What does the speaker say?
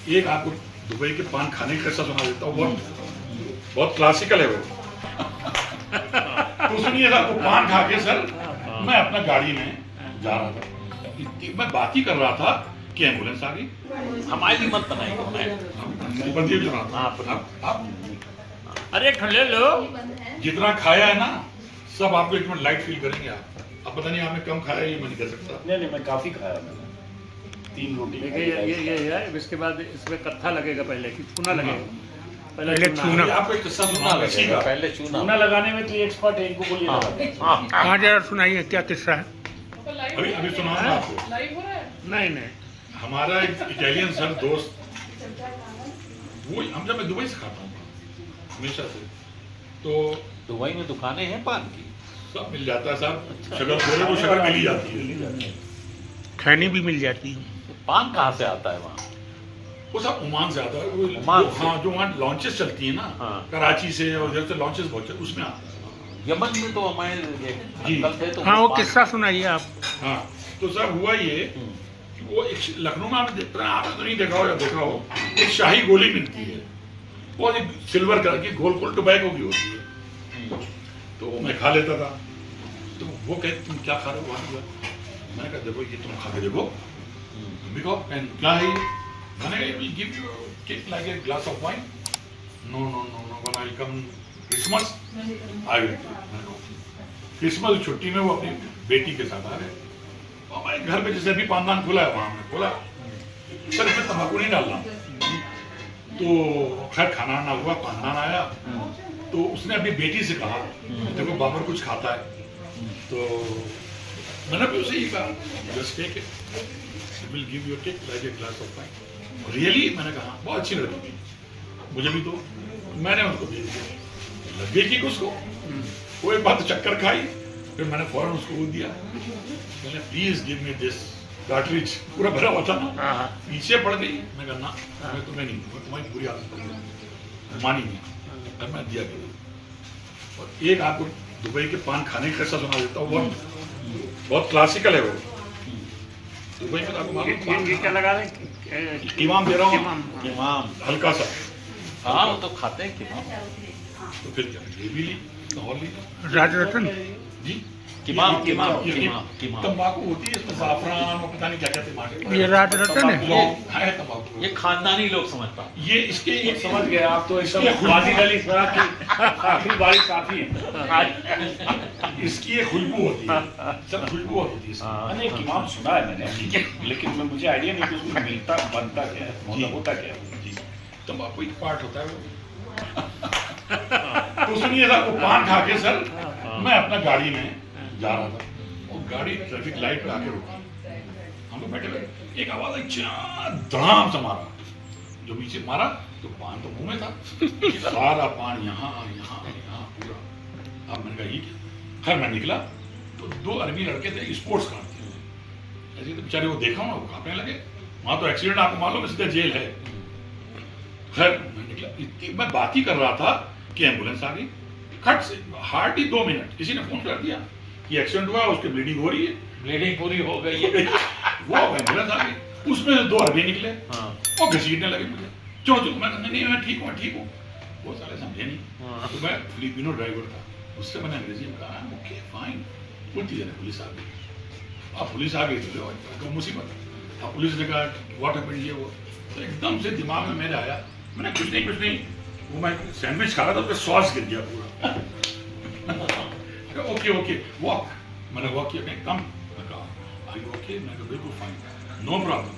एक आपको दुबई के पान खाने का किस्सा सुना देता हूँ, बहुत क्लासिकल है वो। तो सुनिए सर, वो पान खा के सर मैं अपना गाड़ी में जा रहा था, मैं बात ही कर रहा था कि एम्बुलेंस आ गई। हमारे लिए मत बनाइए। आप अरे ले लो। जितना खाया है ना सब आपको एक मिनट लाइट फील करेंगे आप। अब पता नहीं आपने कम खाया ये मैं नहीं कर सकता। नहीं मैं काफी खाया मैंने, 3 रोटी। देखिए ये है, इसके बाद इसमें कत्था लगेगा, पहले कि चूना लगेगा। पहले चूना। आपको एक किस्सा सुना लगेगा। पहले चूना लगाने में तो ये एक्सपर्ट है, इनको बोलिए लगा। हाँ जरा सुनाइए क्या किस्सा है। अभी सुनाऊंगा आपको। नहीं हमारा एक इटालियन सर दोस्त, वो हम जब मैं दुबई से खाता हूँ हमेशा से, तो दुबई में दुकानें हैं पान की, सब मिल जाता है साहब। शक्ल बोले को शक्ल मिल ही जाती है, खैनी भी मिल जाती है। पान कहाँ से आता है वहाँ? वो सब ओमान से आता है। ओमान से? हाँ, जो वहाँ लॉन्चेस चलती है ना, हाँ। कराची से और इधर से लॉन्चेस बहुत चलती, उसमें आता है। यमन में तो हमारे अंकल थे तो हाँ वो पान- किस्सा सुनाइए आप। हाँ, तो सर हुआ ये कि वो एक लखनऊ में आपने देखते हैं, आपने तो नहीं देखा हो या देखा हो, एक शाही गोली मिलती है, वो एक सिल्वर कलर की गोल गोल टोबैको की होती है। तो वो मैं खा लेता था। तो वो कहते तुम क्या खा रहे हो? मैंने कहा देखो ये तुम खा के देखो, तुम भी खाओ। क्या है ये? मैंने कहा will give you kick like a glass of wine. No no no no, when I come Christmas I will. Christmas छुट्टी में वो अपनी बेटी के साथ आ रहे, हमारे घर पे जैसे अभी पानदान खुला है वहां हमने खोला, सर इसमें तंबाकू नहीं डालना। तो खैर खाना ना हुआ, पानदान आया, तो उसने अपनी बेटी से कहा देखो बाबर कुछ खाता है, तो मैंने भी उसे ही कहा just take it, will give you take like a glass of wine. Really मैंने कहा बहुत अच्छी लड़की थी, मुझे भी दो। मैंने उसको दे दिया, लग गई कि उसको वो एक बात चक्कर खाई, फिर मैंने फौरन उसको वो दिया, मैंने please give me this cartridge, पूरा भरा हुआ था ना, पीछे पड़ गई। मैं कहना मैं तुम्हें नहीं दूंगा, तुम्हारी पूरी आदत करूंगा, मानी नहीं। और मैं दिया गया। और एक आपको दुबई के पान खाने का किस्सा सुना देता हूँ, बहुत क्लासिकल है वो। दुबई में आपको मालूम ये क्या लगा रहे हैं? इमाम दे रहा हूँ, इमाम। हल्का सा। हाँ वो तो खाते हैं कि तो फिर क्या ये भी ली और ली राजरत्न जी। किमाम तंबाकू होती है, इसमें जाफरान और पता नहीं क्या क्या टमाटर, ये राजरत्न है। है तंबाकू। ये खानदानी लोग समझ पाते। ये इसके समझ गए आप तो एकदम बाजी गली आखिरी बारिश काफी है। इसकी एक खुशबू होती है, सब खुशबू होती है इसकी। मैंने एक इमाम सुना है मैंने, लेकिन मुझे आइडिया नहीं कि उसमें मिलता बनता क्या है, मतलब होता क्या है। जी, तंबाकू एक पार्ट होता है वो। तो सुनिए सर, वो पान खा के सर मैं अपना गाड़ी में जा रहा था, और गाड़ी ट्रैफिक लाइट पे आके रुकी, हम लोग बैठे हुए, एक आवाज आई धड़ाम से मारा, जो नीचे मारा तो पान तो मुंह में था, सारा पान यहाँ यहाँ यहाँ पूरा। अब मैंने कहा ये क्या? खैर मैं निकला तो 2 अरबी लड़के थे, स्पोर्ट्स कार थे, ऐसे तो बेचारे वो देखा ना, वो कांपने लगे। वहां तो एक्सीडेंट आपको मालूम है, सीधा जेल है। खैर मैं निकला, मैं बात ही कर रहा था कि एम्बुलेंस आ गई, खट से हार्डली 2 मिनट किसी ने फोन कर दिया कि एक्सीडेंट हुआ, उसकी ब्लीडिंग हो रही है। ब्लीडिंग पूरी हो गई है। वो एम्बुलेंस आ गई, उसमें से 2 अरबी निकले और घसीटने लगे मुझे, चलो चलो। मैं नहीं मैं ठीक हूँ। वो साले समझे नहीं। तो मैं फिलिपिनो ड्राइवर था, उससे मैंने अंग्रेजी में कहा ओके फाइन, उल्टी जगह पुलिस आ गई। अब पुलिस आ गई तो मुसीबत। अब पुलिस ने कहा व्हाट हैपेंड, ये वो। तो एकदम से दिमाग में मेरे आया, मैंने कुछ नहीं, वो मैं सैंडविच खा रहा था, उसमें सॉस गिर गया पूरा। ओके वॉक, मैंने वॉक किया, कम। मैं कहा आर यू ओके? मैं कहा बिल्कुल फाइन, नो प्रॉब्लम।